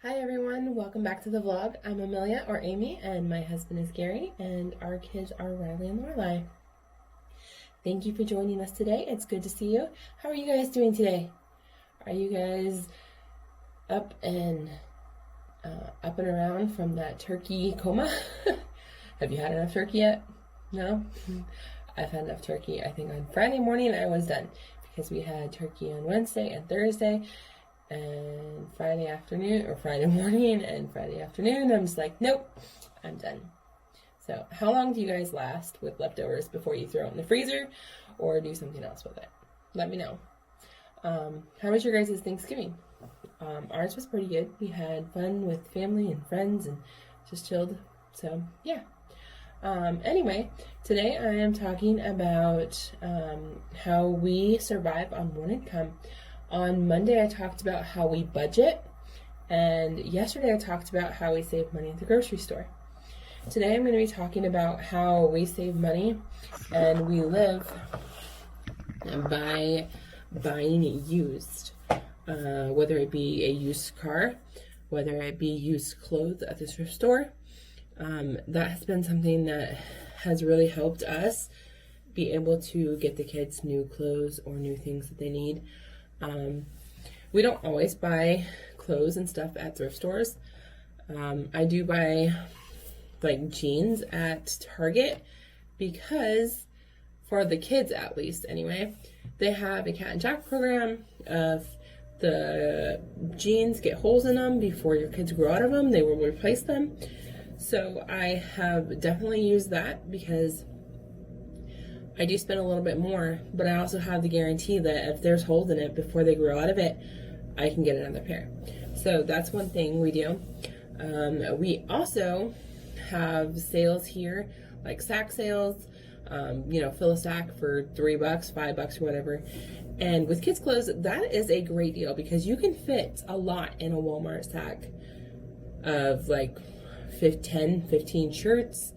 Hi everyone, welcome back to the vlog. I'm Amelia, or Amy, and my husband is Gary, and our kids are Riley and Lorelai. Thank you for joining us today. It's good to see you. How are you guys doing today? Are you guys up and around from that turkey coma? Have you had enough turkey yet? No? I've had enough turkey. I think on Friday morning I was done because we had turkey on Wednesday and Thursday. And Friday afternoon, or Friday morning and Friday afternoon, I'm just like, nope, I'm done. So how long do you guys last with leftovers before you throw it in the freezer or do something else with it? Let me know. How was your guys' Thanksgiving? Ours was pretty good. We had fun with family and friends and just chilled. So yeah. Anyway, today I am talking about how we survive on one income. On Monday, I talked about how we budget, and yesterday I talked about how we save money at the grocery store. Today I'm going to be talking about how we save money and we live by buying used, whether it be a used car, whether it be used clothes at the thrift store. That has been something that has really helped us be able to get the kids new clothes or new things that they need. We don't always buy clothes and stuff at thrift stores. I do buy like jeans at Target because for the kids, at least anyway, they have a Cat and Jack program of the jeans get holes in them before your kids grow out of them, they will replace them. So I have definitely used that because I do spend a little bit more, but I also have the guarantee that if there's holes in it before they grow out of it, I can get another pair. So that's one thing we do. We also have sales here, like sack sales. Fill a sack for $3, $5, or whatever. And with kids' clothes, that is a great deal because you can fit a lot in a Walmart sack of like 10, 15 shirts.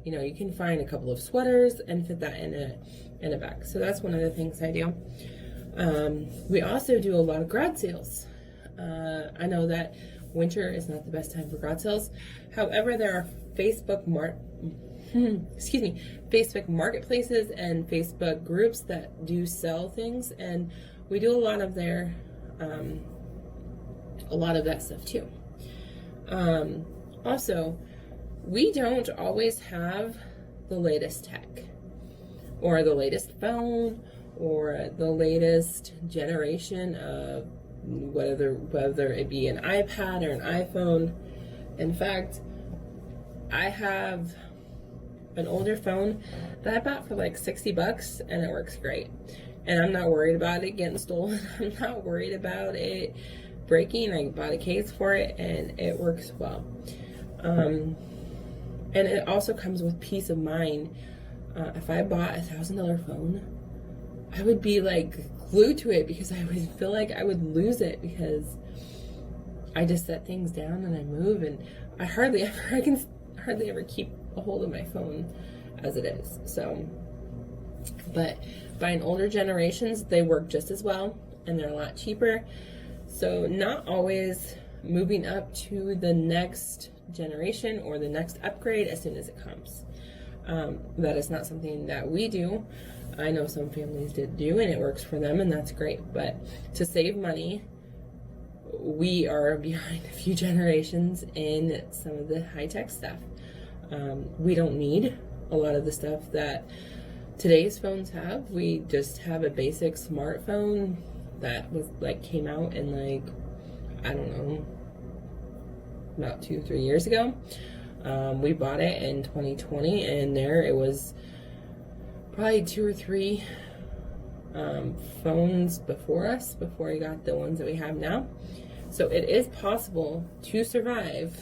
You can find a couple of sweaters and fit that in a bag. So that's one of the things I do. We also do a lot of garage sales. I know that winter is not the best time for garage sales. However, there are Facebook marketplaces and Facebook groups that do sell things, and we do a lot of that stuff too. Also, we don't always have the latest tech or the latest phone or the latest generation of whether it be an iPad or an iPhone. In fact, I have an older phone that I bought for like $60 and it works great. And I'm not worried about it getting stolen. I'm not worried about it breaking. I bought a case for it and it works well. And it also comes with peace of mind. If I bought a $1,000 phone, I would be like glued to it because I would feel like I would lose it because I just set things down and I move, and I can hardly ever keep a hold of my phone as it is. So, but buying older generations, they work just as well and they're a lot cheaper. So not always moving up to the next generation or the next upgrade as soon as it comes. That is not something that we do. I know some families did do and it works for them and that's great, but to save money, we are behind a few generations in some of the high-tech stuff. We don't need a lot of the stuff that today's phones have. We just have a basic smartphone that was came out in I don't know, about 2-3 years ago. We bought it in 2020 and there it was probably 2 or 3 phones before we got the ones that we have now. So it is possible to survive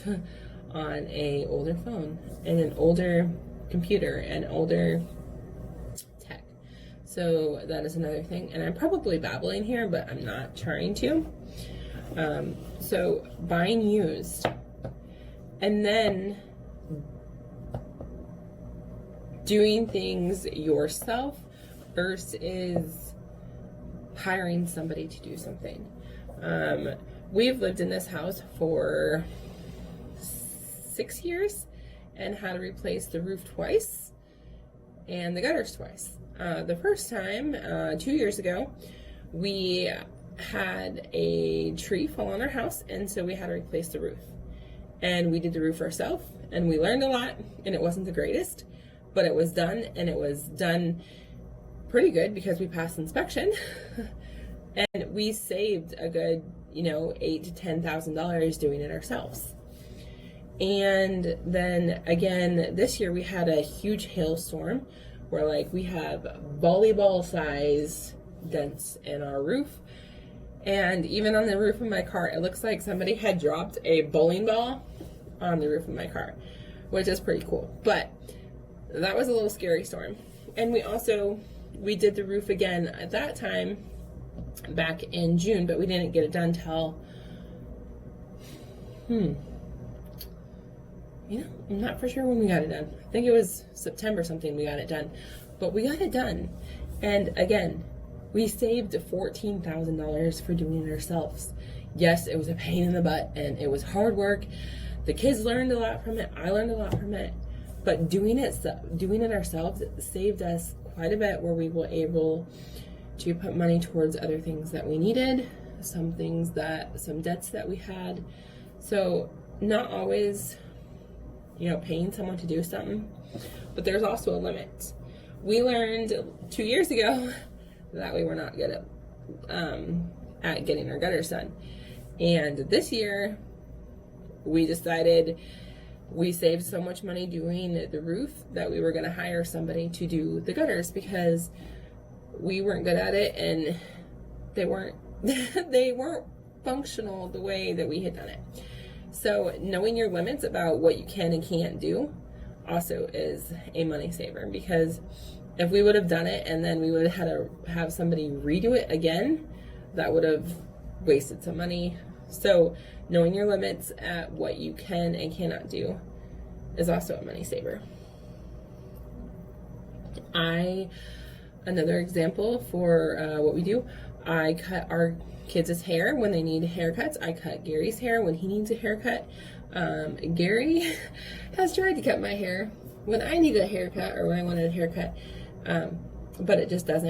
on a older phone and an older computer and older tech. So that is another thing, and I'm probably babbling here, but I'm not trying to. So buying used and then doing things yourself versus hiring somebody to do something. we've lived in this house for 6 years and had to replace the roof twice and the gutters twice. The first time, 2 years ago, we had a tree fall on our house, and so we had to replace the roof. And we did the roof ourselves, and we learned a lot, and it wasn't the greatest, but it was done, and it was done pretty good because we passed inspection. And we saved a good, $8,000 to $10,000 doing it ourselves. And then again, this year we had a huge hailstorm where we have volleyball size dents in our roof. And even on the roof of my car, it looks like somebody had dropped a bowling ball on the roof of my car, which is pretty cool. But that was a little scary storm. And we did the roof again at that time back in June, but we didn't get it done till I'm not for sure when we got it done. I think it was September something we got it done, but we got it done. And again, we saved $14,000 for doing it ourselves. Yes, it was a pain in the butt and it was hard work. The kids learned a lot from it. I learned a lot from it, but doing it ourselves saved us quite a bit, where we were able to put money towards other things that we needed, some debts that we had. So not always, paying someone to do something, but there's also a limit. We learned 2 years ago that we were not good at getting our gutters done. And this year, we decided we saved so much money doing the roof that we were going to hire somebody to do the gutters, because we weren't good at it and they weren't functional the way that we had done it. So knowing your limits about what you can and can't do also is a money saver, because if we would have done it and then we would have had to have somebody redo it again, that would have wasted some money. So knowing your limits at what you can and cannot do is also a money saver. Another example for what we do, I cut our kids' hair when they need haircuts. I cut Gary's hair when he needs a haircut. Gary has tried to cut my hair when I need a haircut or when I wanted a haircut, but it just doesn't